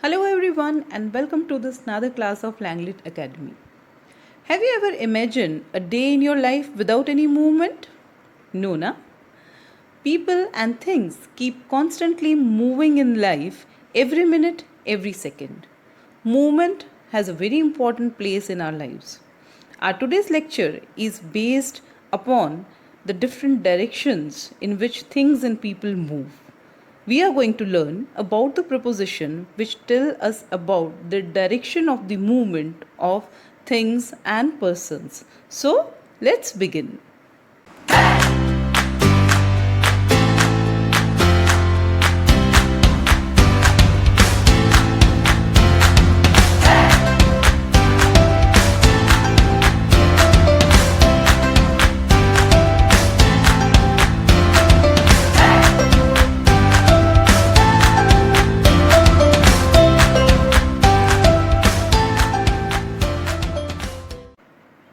Hello everyone and welcome to this another class of Langlet Academy. Have you ever imagined a day in your life without any movement? No, na? People and things keep constantly moving in life every minute, every second. Movement has a very important place in our lives. Our today's lecture is based upon the different directions in which things and people move. We are going to learn about the preposition which tell us about the direction of the movement of things and persons. So, let's begin.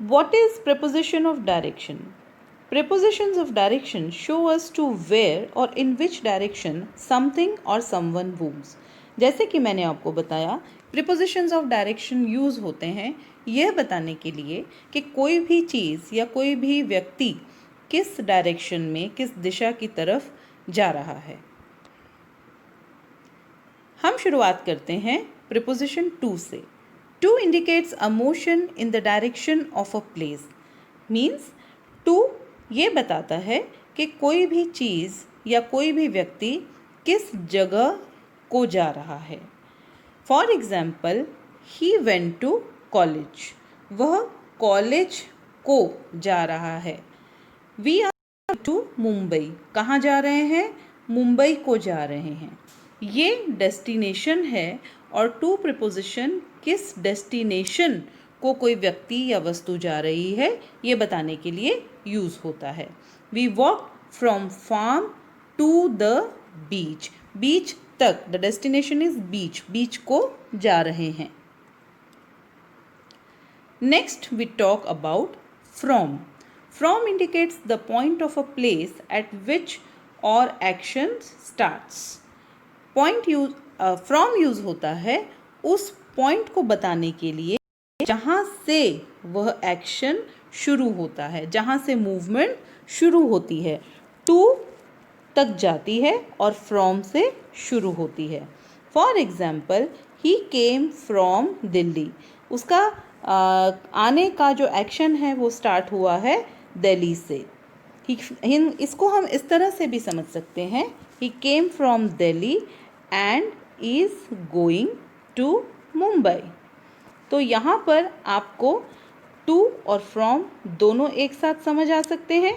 What is preposition of direction? Prepositions of direction show us to where or in which direction something or someone moves. जैसे कि मैंने आपको बताया, prepositions of direction use होते हैं यह बताने के लिए कि कोई भी चीज़ या कोई भी व्यक्ति किस डायरेक्शन में, किस दिशा की तरफ जा रहा है। हम शुरुआत करते हैं preposition to से। To indicates a motion in the direction of a place. Means to ये बताता है कि कोई भी चीज़ या कोई भी व्यक्ति किस जगह को जा रहा है। For example, he went to college. वह कॉलेज को जा रहा है। We are to Mumbai. कहाँ जा रहे हैं? मुंबई को जा रहे हैं। ये डेस्टिनेशन है और टू प्रीपोजिशन किस डेस्टिनेशन को कोई व्यक्ति या वस्तु जा रही है ये बताने के लिए यूज़ होता है। We walk from farm to the beach. Beach तक, the destination is beach, beach को जा रहे हैं। Next we talk about from. From indicates the point of a place at which or action starts. Point use from use होता है उस point को बताने के लिए जहाँ से वह एक्शन शुरू होता है, जहाँ से मूवमेंट शुरू होती है। टू तक जाती है और फ्रॉम से शुरू होती है। For example, he came from Delhi. उसका आने का जो एक्शन है वो स्टार्ट हुआ है दिल्ली से। इसको हम इस तरह से भी समझ सकते हैं, he came from Delhi and is going to Mumbai. तो यहाँ पर आपको टू और फ्रॉम दोनों एक साथ समझ आ सकते हैं।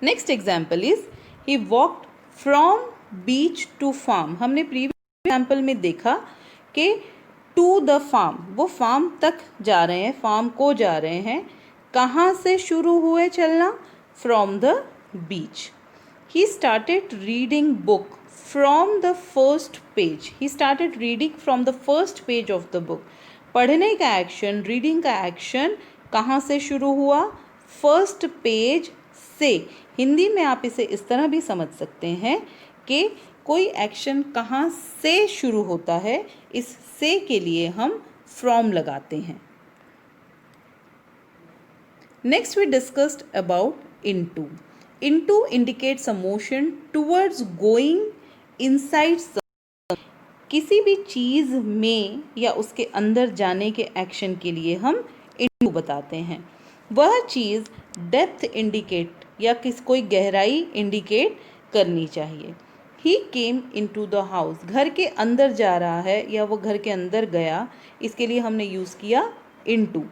Next example is he walked from beach to farm. हमने प्रीवियस एग्जाम्पल में देखा कि टू द फार्म, वो फार्म तक जा रहे हैं, फार्म को जा रहे हैं। कहाँ से शुरू हुए चलना? From the beach. He started reading book from the first page. He started reading from the first page of the book. पढ़ने का एक्शन, रीडिंग का एक्शन कहाँ से शुरू हुआ? फर्स्ट पेज से। हिंदी में आप इसे इस तरह भी समझ सकते हैं कि कोई एक्शन कहाँ से शुरू होता है, इस से के लिए हम फ्रॉम लगाते हैं। Next we discussed about into. Into indicates a motion towards going inside. किसी भी चीज़ में या उसके अंदर जाने के एक्शन के लिए हम इनटू बताते हैं। वह चीज़ डेप्थ इंडिकेट या कोई गहराई इंडिकेट करनी चाहिए। ही केम इनटू द हाउस। घर के अंदर जा रहा है या वो घर के अंदर गया, इसके लिए हमने यूज़ किया into.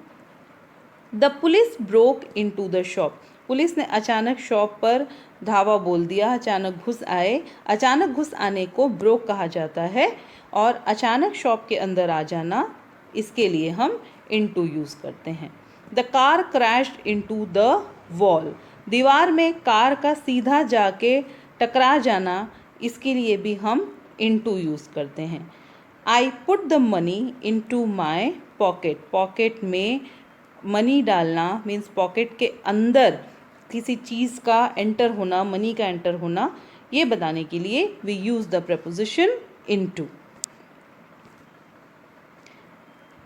The police broke into the shop. Police ने अचानक शॉप पर धावा बोल दिया, अचानक घुस आए। अचानक घुस आने को ब्रोक कहा जाता है और अचानक शॉप के अंदर आ जाना, इसके लिए हम इनटू यूज़ करते हैं। The car crashed into the wall. दीवार में कार का सीधा जाके टकरा जाना, इसके लिए भी हम इनटू यूज़ करते हैं। I put the money into my pocket. Pocket में मनी डालना मीन्स पॉकेट के अंदर किसी चीज़ का एंटर होना, मनी का एंटर होना, ये बताने के लिए we use the preposition into.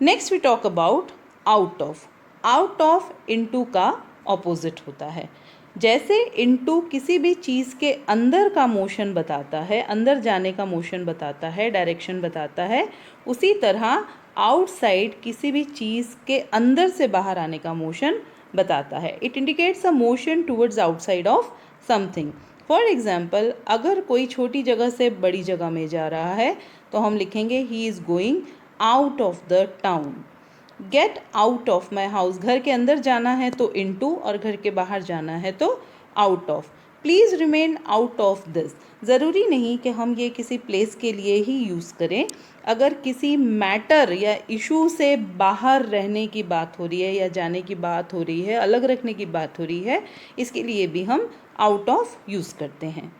Next we talk about out of. Out of into का ऑपोजिट होता है। जैसे इनटू किसी भी चीज़ के अंदर का मोशन बताता है, अंदर जाने का मोशन बताता है, डायरेक्शन बताता है, उसी तरह आउटसाइड किसी भी चीज़ के अंदर से बाहर आने का मोशन बताता है। It indicates a motion towards outside of something. For example, अगर कोई छोटी जगह से बड़ी जगह में जा रहा है तो हम लिखेंगे he is going out of the town. Get out of my house, घर के अंदर जाना है तो इनटू और घर के बाहर जाना है तो out of. Please remain out of this. ज़रूरी नहीं कि हम ये किसी प्लेस के लिए ही यूज़ करें। अगर किसी मैटर या इशू से बाहर रहने की बात हो रही है या जाने की बात हो रही है, अलग रखने की बात हो रही है, इसके लिए भी हम आउट ऑफ यूज़ करते हैं।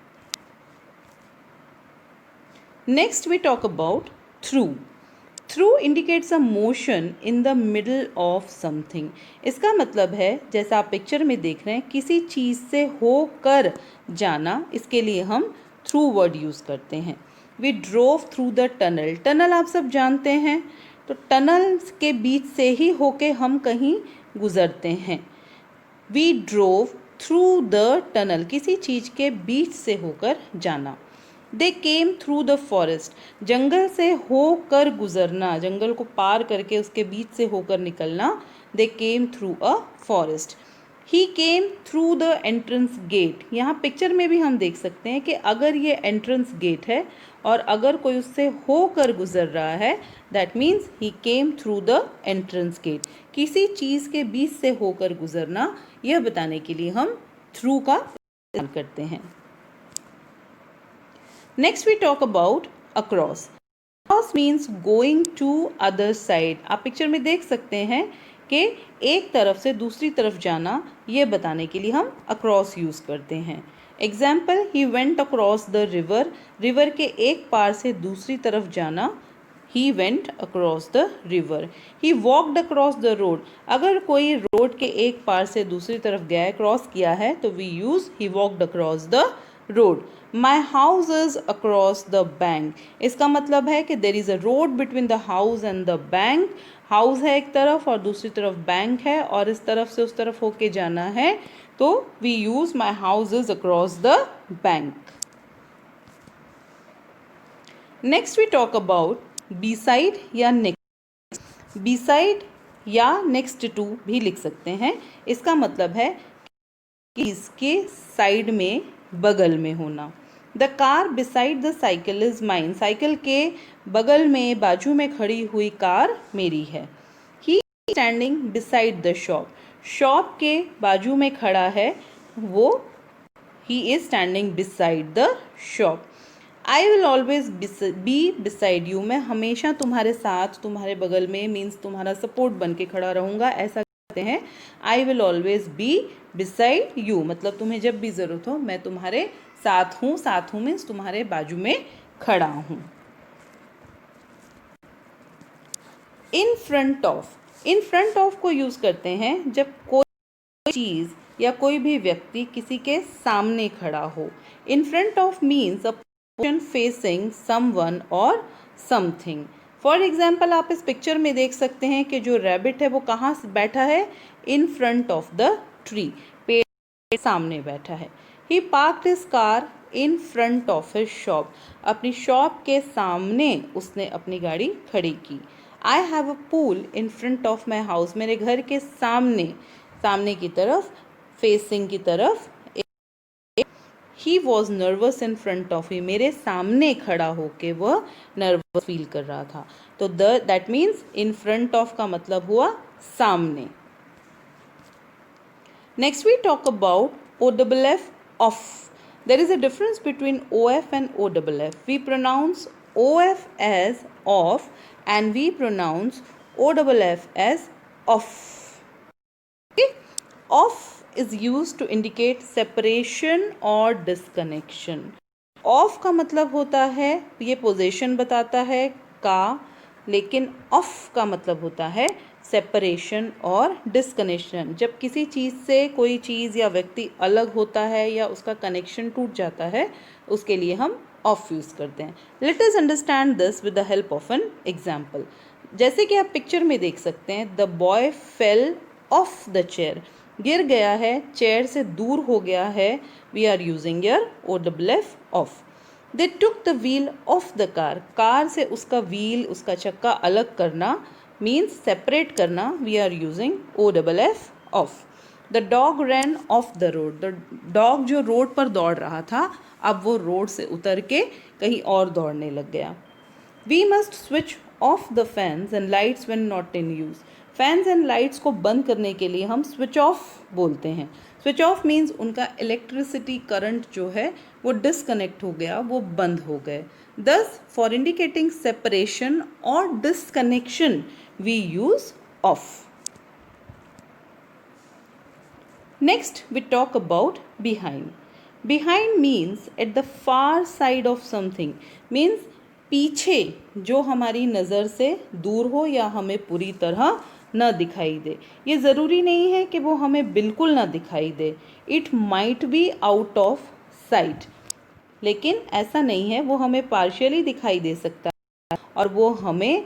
Next we talk about through. Through indicates a motion in the middle of something. इसका मतलब है, जैसा आप पिक्चर में देख रहे हैं, किसी चीज़ से होकर जाना, इसके लिए हम थ्रू वर्ड यूज़ करते हैं। We drove through the tunnel. Tunnel आप सब जानते हैं, तो टनल के बीच से ही होके हम कहीं गुजरते हैं। We drove through the tunnel, किसी चीज़ के बीच से होकर जाना। They came through the forest, जंगल से होकर गुजरना, जंगल को पार करके उसके बीच से होकर निकलना। They came through a forest. He came through the entrance gate. यहाँ पिक्चर में भी हम देख सकते हैं कि अगर ये एंट्रेंस गेट है और अगर कोई उससे होकर गुजर रहा है, that means he came through the entrance gate. किसी चीज़ के बीच से होकर गुजरना, यह बताने के लिए हम थ्रू का इस्तेमाल करते हैं। Next we talk about across. Across means going to other side. आप पिक्चर में देख सकते हैं कि एक तरफ से दूसरी तरफ जाना, ये बताने के लिए हम अक्रॉस यूज़ करते हैं। Example, he went across the river. River के एक पार से दूसरी तरफ जाना, he went across the river. He walked across the road. अगर कोई रोड के एक पार से दूसरी तरफ गया है, क्रॉस किया है, तो we use he walked across the road. My house is across the bank. इसका मतलब है कि there is a road between the house and the bank. House है एक तरफ और दूसरी तरफ बैंक है, और इस तरफ से उस तरफ होके जाना है, तो we use my house is across the bank. Next we talk about beside या नेक्स्ट। बीसाइड या नेक्स्ट टू भी लिख सकते हैं। इसका मतलब है कि इसके साइड में, बगल में होना। The car beside the cycle is mine. Cycle के बगल में, बाजू में खड़ी हुई कार मेरी है। He standing beside the shop. Shop के बाजू में खड़ा है वो, he is standing beside the shop. I will always be beside you. मैं हमेशा तुम्हारे साथ, तुम्हारे बगल में, मीन्स तुम्हारा सपोर्ट बन के खड़ा रहूँगा, ऐसा कहते हैं। आई will always be beside you, मतलब तुम्हें जब भी ज़रूरत हो मैं तुम्हारे साथ हूँ। साथ हूँ मीन्स तुम्हारे बाजू में खड़ा हूँ। इन front of. In front of को यूज़ करते हैं जब कोई चीज़ या कोई भी व्यक्ति किसी के सामने खड़ा हो। इन front of means a person facing someone और समथिंग। फॉर एग्जाम्पल, आप इस पिक्चर में देख सकते हैं कि जो रैबिट है वो कहाँ बैठा है, in front of the tree, पेड़ के सामने बैठा है। He parked his car in front of his shop. अपनी शॉप के सामने उसने अपनी गाड़ी खड़ी की। I have a pool in front of my house. मेरे घर के सामने, सामने की तरफ, फेसिंग की तरफ। He was nervous in front of he. मेरे सामने खड़ा होके वह नर्वस फील कर रहा था। तो that means in front of का मतलब हुआ सामने। Next we talk about OFF, off. There is a difference between OF and OFF. We pronounce OF as off and we pronounce OFF as off. Okay? Off is used to indicate separation or disconnection. Off का मतलब होता है, ये position बताता है का, लेकिन of का मतलब होता है सेपरेशन और डिस्कनेक्शन। जब किसी चीज़ से कोई चीज़ या व्यक्ति अलग होता है या उसका कनेक्शन टूट जाता है, उसके लिए हम ऑफ यूज़ करते हैं। Let us understand this with the help of an example. जैसे कि आप पिक्चर में देख सकते हैं, the boy fell off the chair, गिर गया है, चेयर से दूर हो गया है, we are using your OFF off. They took the wheel of the car, car से उसका व्हील, उसका चक्का अलग करना मीन्स सेपरेट करना, we are using OFF off. The dog ran of the road, the dog जो रोड पर दौड़ रहा था अब वो रोड से उतर के कहीं और दौड़ने लग गया। We must switch off the fans and lights when not in use, fans and lights को बंद करने के लिए हम स्विच ऑफ बोलते हैं। स्विच ऑफ मीन्स उनका इलेक्ट्रिसिटी करंट जो है वो डिसकनेक्ट हो गया, वो बंद हो गए। दस फॉर इंडिकेटिंग सेपरेशन और disconnection we use off. Next, we talk about behind. Behind means at the far side of something. Means पीछे जो हमारी नज़र से दूर हो या हमें पूरी तरह न दिखाई दे। ये ज़रूरी नहीं है कि वो हमें बिल्कुल न दिखाई दे। It might be out of sight. लेकिन ऐसा नहीं है, वो हमें पार्शियली दिखाई दे सकता है और वो हमें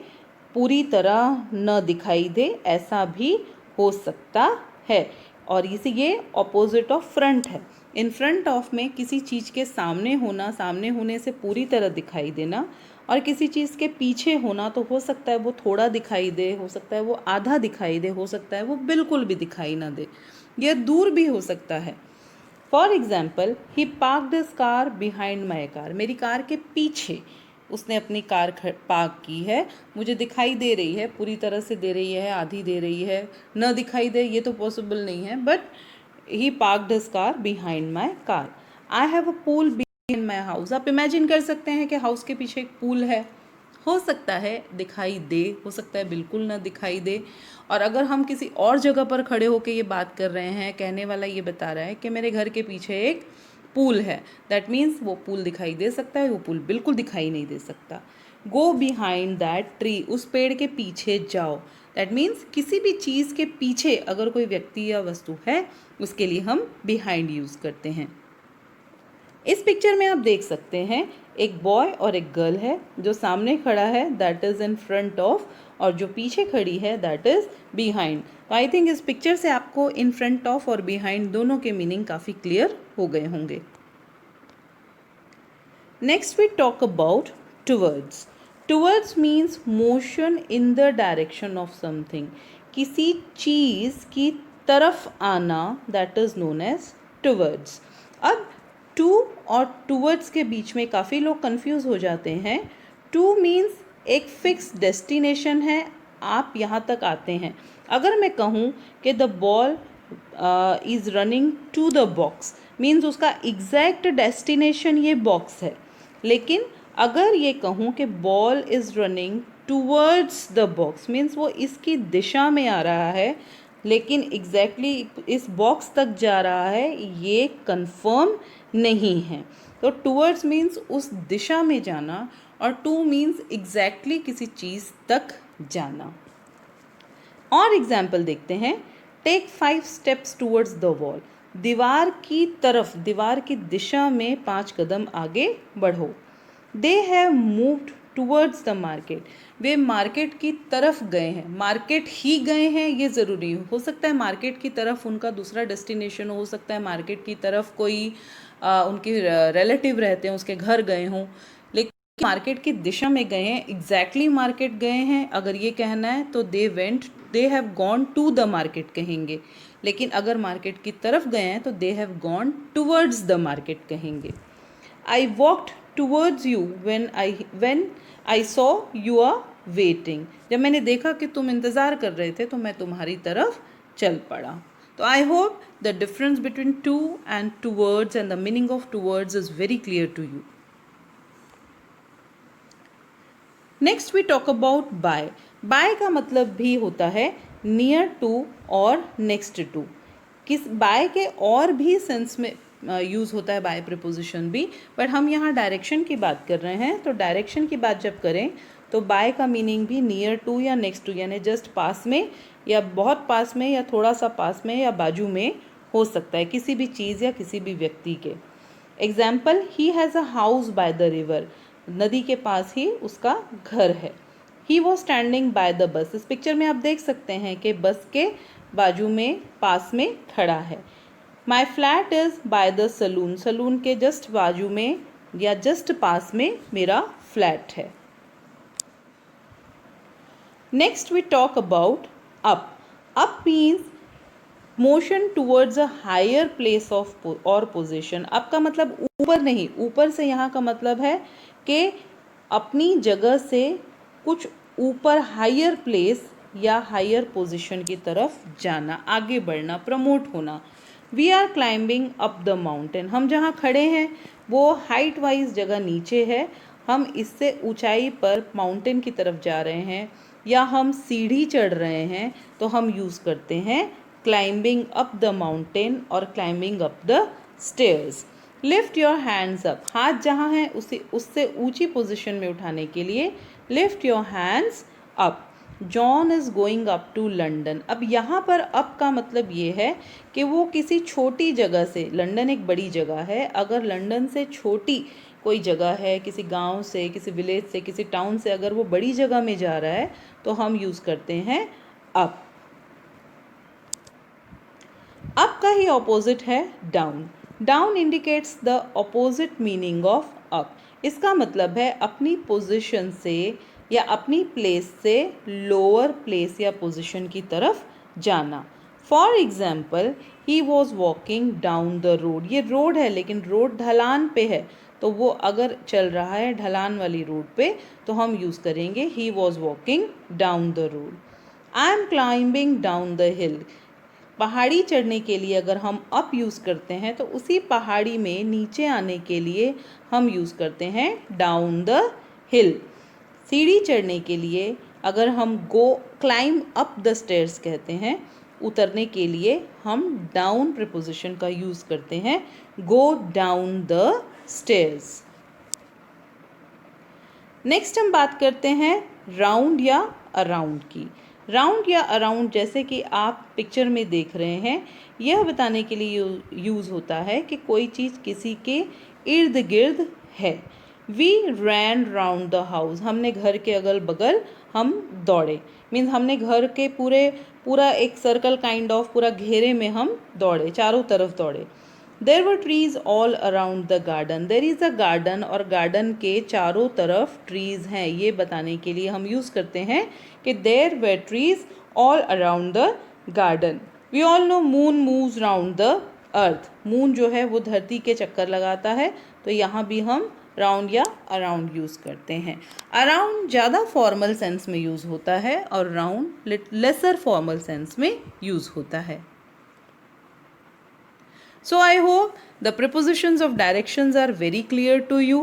पूरी तरह न दिखाई दे, ऐसा भी हो सकता है। और इसे ये ऑपोजिट ऑफ फ्रंट है। इन फ्रंट ऑफ में किसी चीज़ के सामने होना, सामने होने से पूरी तरह दिखाई देना, और किसी चीज़ के पीछे होना तो हो सकता है वो थोड़ा दिखाई दे, हो सकता है वो आधा दिखाई दे, हो सकता है वो बिल्कुल भी दिखाई ना दे, यह दूर भी हो सकता है। For example, he parked his car behind my car, मेरी कार के पीछे उसने अपनी कार पार्क की है, मुझे दिखाई दे रही है, पूरी तरह से दे रही है, आधी दे रही है, न दिखाई दे ये तो पॉसिबल नहीं है, but he parked his car behind my car. I have a pool behind my house, आप इमेजिन कर सकते हैं कि हाउस के पीछे एक पूल है, हो सकता है दिखाई दे, हो सकता है बिल्कुल ना दिखाई दे। और अगर हम किसी और जगह पर खड़े होकर ये बात कर रहे हैं, कहने वाला ये बता रहा है कि मेरे घर के पीछे एक पूल है, दैट मीन्स वो पूल दिखाई दे सकता है, वो पूल बिल्कुल दिखाई नहीं दे सकता। गो बिहाइंड दैट ट्री, उस पेड़ के पीछे जाओ, दैट मीन्स किसी भी चीज़ के पीछे अगर कोई व्यक्ति या वस्तु है उसके लिए हम बिहाइंड यूज़ करते हैं। इस पिक्चर में आप देख सकते हैं एक बॉय और एक गर्ल है, जो सामने खड़ा है that is in front of, और जो पीछे खड़ी है दैट इज़ बिहाइंड। तो आई थिंक इस पिक्चर से आपको इन फ्रंट ऑफ और बिहाइंड दोनों के मीनिंग काफ़ी क्लियर हो गए होंगे। Next we talk about towards. Towards means motion in the direction of something, किसी चीज़ की तरफ आना, that is known as towards. अब टू और टूवर्ड्स के बीच में काफ़ी लोग कंफ्यूज हो जाते हैं। टू मीन्स एक फिक्स डेस्टिनेशन है, आप यहाँ तक आते हैं। अगर मैं कहूँ कि the ball is running to the box, means उसका एग्जैक्ट डेस्टिनेशन ये बॉक्स है। लेकिन अगर ये कहूँ कि ball is running towards the box, means वो इसकी दिशा में आ रहा है लेकिन एग्जैक्टली इस बॉक्स तक जा रहा है, ये कंफर्म नहीं है। तो टूवर्ड्स मीन्स उस दिशा में जाना, और टू मीन्स एग्जैक्टली किसी चीज़ तक जाना। और एग्जाम्पल देखते हैं, take 5 steps towards the wall, दीवार की तरफ, दीवार की दिशा में 5 कदम आगे बढ़ो। They have moved towards the market, way market की तरफ गए हैं, मार्केट ही गए हैं ये ज़रूरी हो सकता है, मार्केट की तरफ उनका दूसरा डेस्टिनेशन हो सकता है, मार्केट की तरफ कोई उनके रिलेटिव रहते हैं उसके घर गए हों, लेकिन मार्केट की दिशा में गए हैं, एग्जैक्टली मार्केट गए हैं अगर ये कहना है तो they have gone to the market कहेंगे। लेकिन अगर मार्केट की तरफ गए हैं तो they have gone towards the market कहेंगे। I walked towards you when I saw you are waiting, जब मैंने देखा कि तुम इंतज़ार कर रहे थे तो मैं तुम्हारी तरफ चल पड़ा। तो I hope the difference between to and towards and the meaning of towards is very clear to you. Next we talk about by. By का मतलब भी होता है नियर टू और नेक्स्ट टू। किस बाय के और भी सेंस में यूज़ होता है बाय प्रीपोजिशन भी, बट हम यहाँ डायरेक्शन की बात कर रहे हैं, तो डायरेक्शन की बात जब करें तो बाय का मीनिंग भी नियर टू या नेक्स्ट टू, यानी जस्ट पास में या बहुत पास में या थोड़ा सा पास में या बाजू में हो सकता है किसी भी चीज़ या किसी भी व्यक्ति के। Example, he has a house by the river, नदी के पास ही उसका घर है। He was standing by the bus. इस पिक्चर में आप देख सकते हैं कि बस के बाजू में पास में खड़ा है। My flat is by the saloon, saloon के जस्ट बाजू में या जस्ट पास में मेरा फ्लैट है। Next we talk about up. Up means motion towards a higher place of or position. Up का मतलब ऊपर नहीं, ऊपर से यहाँ का मतलब है कि अपनी जगह से कुछ ऊपर हायर प्लेस या हायर पोजीशन की तरफ जाना, आगे बढ़ना, प्रमोट होना। We are climbing up the mountain, हम जहाँ खड़े हैं वो हाइट वाइज जगह नीचे है, हम इससे ऊंचाई पर माउंटेन की तरफ जा रहे हैं या हम सीढ़ी चढ़ रहे हैं तो हम यूज़ करते हैं क्लाइंबिंग अप द माउंटेन और climbing up the stairs. Lift your hands up, हाथ जहाँ है उससे ऊंची पोजीशन में उठाने के लिए lift your hands up. John is going up to London. अब यहाँ पर अप का मतलब ये है कि वो किसी छोटी जगह से, लंदन एक बड़ी जगह है, अगर लंदन से छोटी कोई जगह है, किसी गांव से, किसी विलेज से, किसी टाउन से अगर वो बड़ी जगह में जा रहा है तो हम यूज़ करते हैं अप। अप का ही ऑपोजिट है down. Down indicates the opposite meaning of up. इसका मतलब है अपनी पोजीशन से या अपनी प्लेस से लोअर प्लेस या पोजीशन की तरफ जाना। For example, he was walking down the road. ये रोड है लेकिन रोड ढलान पे है, तो वो अगर चल रहा है ढलान वाली रोड पे तो हम यूज़ करेंगे he was walking down the road. I am climbing down the हिल। पहाड़ी चढ़ने के लिए अगर हम अप यूज़ करते हैं तो उसी पहाड़ी में नीचे आने के लिए हम यूज़ करते हैं डाउन द हिल। सीढ़ी चढ़ने के लिए अगर हम गो क्लाइम अप द स्टेयर्स कहते हैं, उतरने के लिए हम डाउन प्रीपोजिशन का यूज़ करते हैं, go down the stairs. Next हम बात करते हैं राउंड या अराउंड की। राउंड या अराउंड जैसे कि आप पिक्चर में देख रहे हैं, यह बताने के लिए यूज़ होता है कि कोई चीज़ किसी के इर्द गिर्द है। We ran round the house, हमने घर के अगल बगल हम दौड़े, मीन्स हमने घर के पूरा एक सर्कल काइंड ऑफ पूरा घेरे में हम दौड़े, चारों तरफ दौड़े। There were trees all around the garden, there is a garden और गार्डन के चारों तरफ ट्रीज़ हैं, ये बताने के लिए हम यूज़ करते हैं कि there were trees all around the garden. We all know moon moves round the earth, moon जो है वो धरती के चक्कर लगाता है, तो यहाँ भी हम राउंड या अराउंड यूज़ करते हैं। अराउंड ज़्यादा फॉर्मल सेंस में यूज़ होता है और राउंड लेसर फॉर्मल सेंस में यूज़ होता है। So I hope the prepositions of directions are very clear to you.